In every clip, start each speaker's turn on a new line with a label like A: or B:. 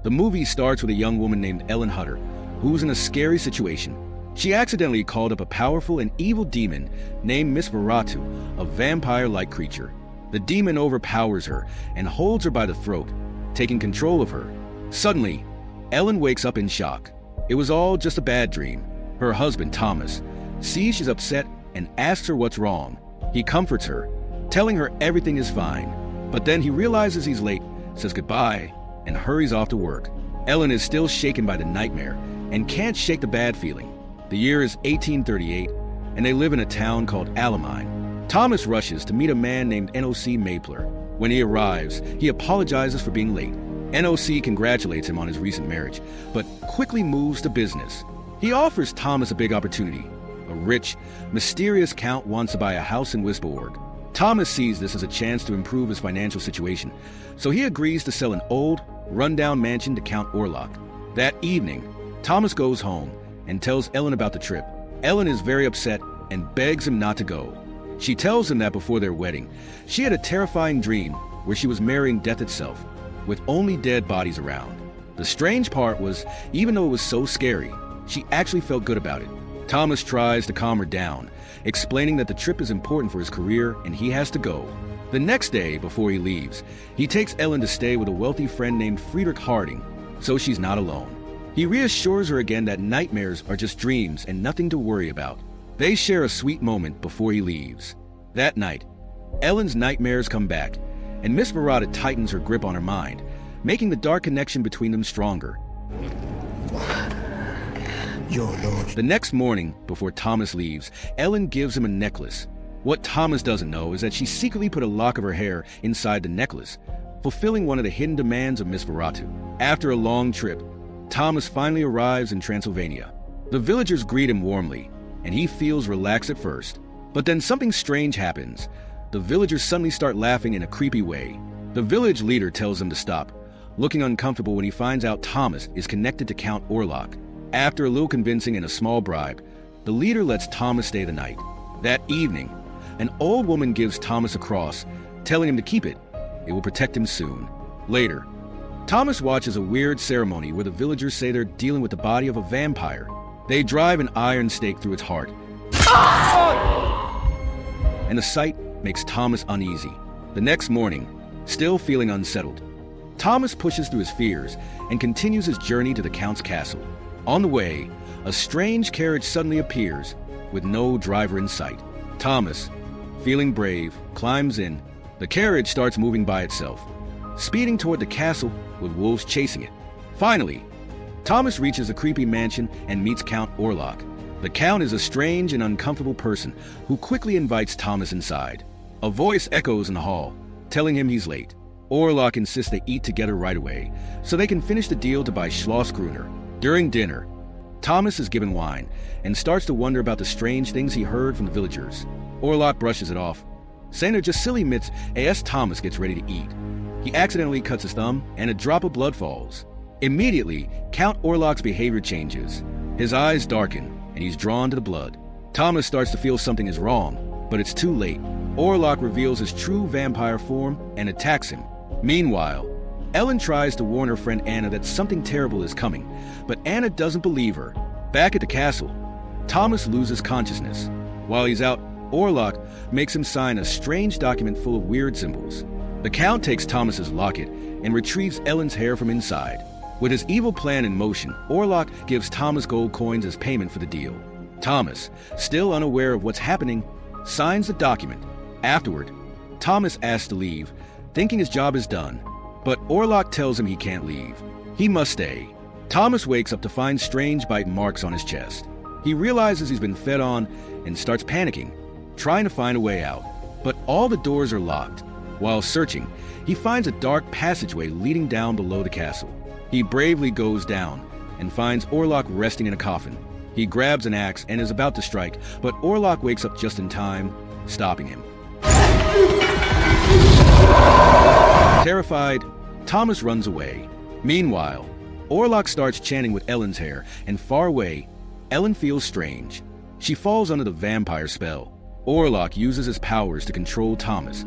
A: The movie starts with a young woman named Ellen Hutter, who's in a scary situation. She accidentally called up a powerful and evil demon named Nosferatu, a vampire-like creature. The demon overpowers her and holds her by the throat, taking control of her. Suddenly, Ellen wakes up in shock. It was all just a bad dream. Her husband, Thomas, sees she's upset and asks her what's wrong. He comforts her, telling her everything is fine. But then he realizes he's late, says goodbye, and hurries off to work. Ellen is still shaken by the nightmare and can't shake the bad feeling. The year is 1838, and they live in a town called Alamine. Thomas rushes to meet a man named N.O.C. Mapler. When he arrives, he apologizes for being late. N.O.C. congratulates him on his recent marriage, but quickly moves to business. He offers Thomas a big opportunity. A rich, mysterious count wants to buy a house in Wisborg. Thomas sees this as a chance to improve his financial situation, so he agrees to sell an old, run-down mansion to Count Orlok. That evening, Thomas goes home and tells Ellen about the trip. Ellen is very upset and begs him not to go. She tells him that before their wedding, she had a terrifying dream where she was marrying death itself, with only dead bodies around. The strange part was, even though it was so scary, she actually felt good about it. Thomas tries to calm her down, explaining that the trip is important for his career and he has to go. The next day, before he leaves, he takes Ellen to stay with a wealthy friend named Friedrich Harding, so she's not alone. He reassures her again that nightmares are just dreams and nothing to worry about. They share a sweet moment before he leaves. That night, Ellen's nightmares come back, and Miss Verada tightens her grip on her mind, making the dark connection between them stronger.
B: Your lord.
A: The next morning, before Thomas leaves, Ellen gives him a necklace. What Thomas doesn't know is that she secretly put a lock of her hair inside the necklace, fulfilling one of the hidden demands of Miss Veratu. After a long trip, Thomas finally arrives in Transylvania. The villagers greet him warmly, and he feels relaxed at first. But then something strange happens. The villagers suddenly start laughing in a creepy way. The village leader tells them to stop, looking uncomfortable when he finds out Thomas is connected to Count Orlok. After a little convincing and a small bribe, the leader lets Thomas stay the night. That evening, an old woman gives Thomas a cross, telling him to keep it. It will protect him soon. Later, Thomas watches a weird ceremony where the villagers say they're dealing with the body of a vampire. They drive an iron stake through its heart. And the sight makes Thomas uneasy. The next morning, still feeling unsettled, Thomas pushes through his fears and continues his journey to the Count's castle. On the way, a strange carriage suddenly appears, with no driver in sight. Thomas, feeling brave, climbs in. The carriage starts moving by itself, speeding toward the castle with wolves chasing it. Finally, Thomas reaches a creepy mansion and meets Count Orlok. The Count is a strange and uncomfortable person who quickly invites Thomas inside. A voice echoes in the hall, telling him he's late. Orlok insists they eat together right away, so they can finish the deal to buy Schlossgruner. During dinner, Thomas is given wine and starts to wonder about the strange things he heard from the villagers. Orlok brushes it off, saying they're just silly myths as Thomas gets ready to eat. He accidentally cuts his thumb and a drop of blood falls. Immediately, Count Orlok's behavior changes. His eyes darken and he's drawn to the blood. Thomas starts to feel something is wrong, but it's too late. Orlok reveals his true vampire form and attacks him. Meanwhile, Ellen tries to warn her friend Anna that something terrible is coming, but Anna doesn't believe her. Back at the castle, Thomas loses consciousness. While he's out, Orlok makes him sign a strange document full of weird symbols. The Count takes Thomas's locket and retrieves Ellen's hair from inside. With his evil plan in motion, Orlok gives Thomas gold coins as payment for the deal. Thomas, still unaware of what's happening, signs the document. Afterward, Thomas asks to leave, thinking his job is done. But Orlok tells him he can't leave. He must stay. Thomas wakes up to find strange bite marks on his chest. He realizes he's been fed on and starts panicking, trying to find a way out. But all the doors are locked. While searching, he finds a dark passageway leading down below the castle. He bravely goes down and finds Orlok resting in a coffin. He grabs an axe and is about to strike, but Orlok wakes up just in time, stopping him. Terrified, Thomas runs away. Meanwhile, Orlok starts chanting with Ellen's hair, and far away, Ellen feels strange. She falls under the vampire spell. Orlok uses his powers to control Thomas,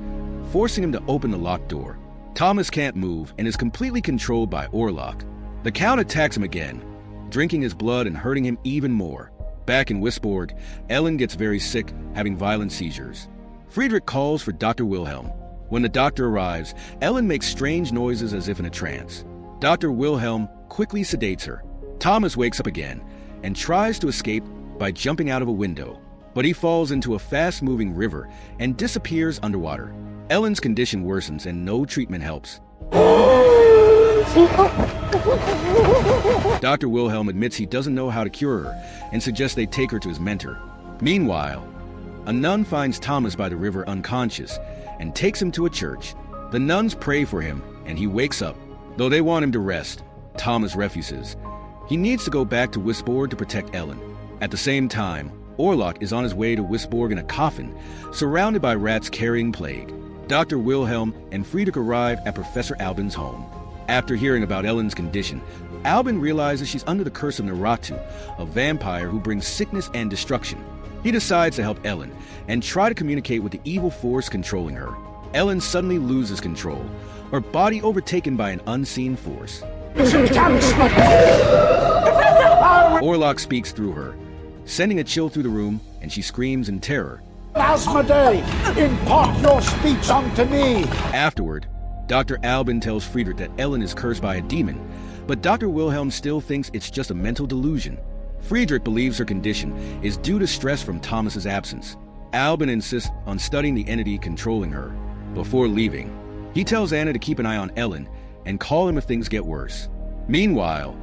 A: forcing him to open the locked door. Thomas can't move and is completely controlled by Orlok. The Count attacks him again, drinking his blood and hurting him even more. Back in Wisborg, Ellen gets very sick, having violent seizures. Friedrich calls for Dr. Wilhelm. When the doctor arrives, Ellen makes strange noises as if in a trance. Dr. Wilhelm quickly sedates her. Thomas wakes up again and tries to escape by jumping out of a window, but he falls into a fast-moving river and disappears underwater. Ellen's condition worsens and no treatment helps. Dr. Wilhelm admits he doesn't know how to cure her and suggests they take her to his mentor. Meanwhile, a nun finds Thomas by the river unconscious and takes him to a church. The nuns pray for him and he wakes up. Though they want him to rest, Thomas refuses. He needs to go back to Wisborg to protect Ellen. At the same time, Orlok is on his way to Wisborg in a coffin, surrounded by rats carrying plague. Dr. Wilhelm and Friedrich arrive at Professor Albin's home. After hearing about Ellen's condition, Albin realizes she's under the curse of Nosferatu, a vampire who brings sickness and destruction. He decides to help Ellen and try to communicate with the evil force controlling her. Ellen suddenly loses control, her body overtaken by an unseen force. Orlok speaks through her, sending a chill through the room, and she screams in terror.
B: Asmodee, impart your speech unto me!
A: Afterward, Dr. Albin tells Friedrich that Ellen is cursed by a demon, but Dr. Wilhelm still thinks it's just a mental delusion. Friedrich believes her condition is due to stress from Thomas's absence. Albin insists on studying the entity controlling her. Before leaving, he tells Anna to keep an eye on Ellen and call him if things get worse. Meanwhile,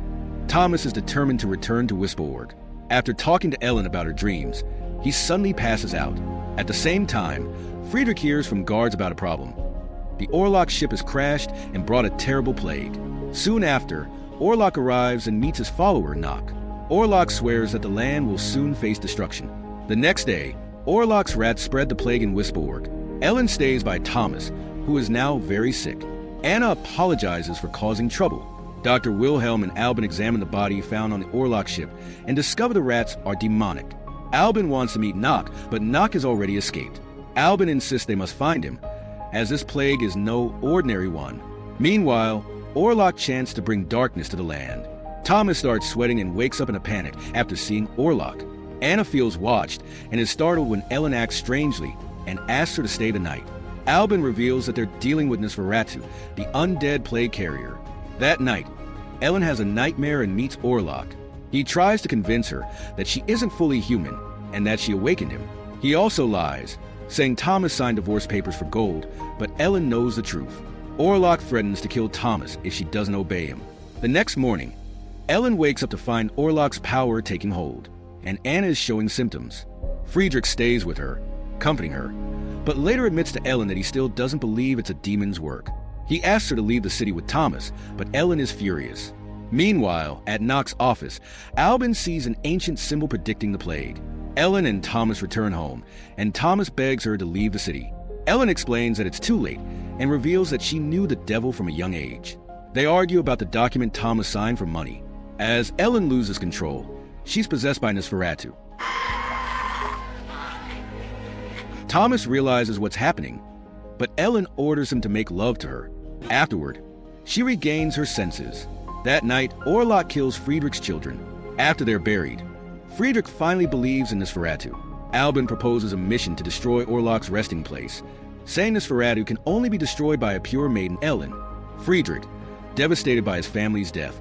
A: Thomas is determined to return to Wisborg. After talking to Ellen about her dreams, he suddenly passes out. At the same time, Friedrich hears from guards about a problem. The Orlok ship has crashed and brought a terrible plague. Soon after, Orlok arrives and meets his follower, Nock. Orlok swears that the land will soon face destruction. The next day, Orlok's rats spread the plague in Wisborg. Ellen stays by Thomas, who is now very sick. Anna apologizes for causing trouble. Dr. Wilhelm and Albin examine the body found on the Orlok ship and discover the rats are demonic. Albin wants to meet Nock, but Nock has already escaped. Albin insists they must find him, as this plague is no ordinary one. Meanwhile, Orlok chants to bring darkness to the land. Thomas starts sweating and wakes up in a panic after seeing Orlok. Anna feels watched and is startled when Ellen acts strangely and asks her to stay the night. Albin reveals that they're dealing with Nosferatu, the undead plague carrier. That night, Ellen has a nightmare and meets Orlok. He tries to convince her that she isn't fully human and that she awakened him. He also lies, saying Thomas signed divorce papers for gold, but Ellen knows the truth. Orlok threatens to kill Thomas if she doesn't obey him. The next morning, Ellen wakes up to find Orlok's power taking hold, and Anna is showing symptoms. Friedrich stays with her, comforting her, but later admits to Ellen that he still doesn't believe it's a demon's work. He asks her to leave the city with Thomas, but Ellen is furious. Meanwhile, at Nock's office, Albin sees an ancient symbol predicting the plague. Ellen and Thomas return home, and Thomas begs her to leave the city. Ellen explains that it's too late and reveals that she knew the devil from a young age. They argue about the document Thomas signed for money. As Ellen loses control, she's possessed by Nosferatu. Thomas realizes what's happening, but Ellen orders him to make love to her. Afterward, she regains her senses. That night, Orlok kills Friedrich's children. After they're buried, Friedrich finally believes in Nosferatu. Albin proposes a mission to destroy Orlok's resting place, saying Nosferatu can only be destroyed by a pure maiden, Ellen. Friedrich, devastated by his family's death,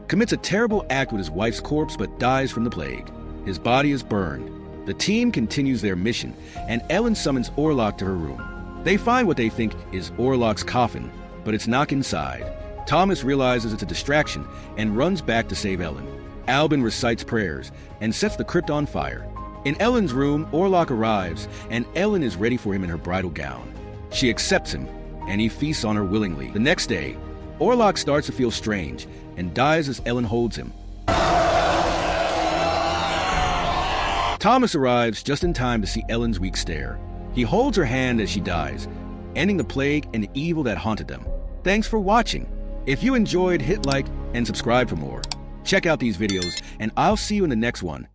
A: commits a terrible act with his wife's corpse but dies from the plague. His body is burned. The team continues their mission, and Ellen summons Orlok to her room. They find what they think is Orlok's coffin, but it's not inside. Thomas realizes it's a distraction and runs back to save Ellen. Albin recites prayers and sets the crypt on fire. In Ellen's room, Orlok arrives, and Ellen is ready for him in her bridal gown. She accepts him, and he feasts on her willingly. The next day, Orlok starts to feel strange and dies as Ellen holds him. Thomas arrives just in time to see Ellen's weak stare. He holds her hand as she dies, ending the plague and the evil that haunted them. Thanks for watching. If you enjoyed, hit like and subscribe for more. Check out these videos, and I'll see you in the next one.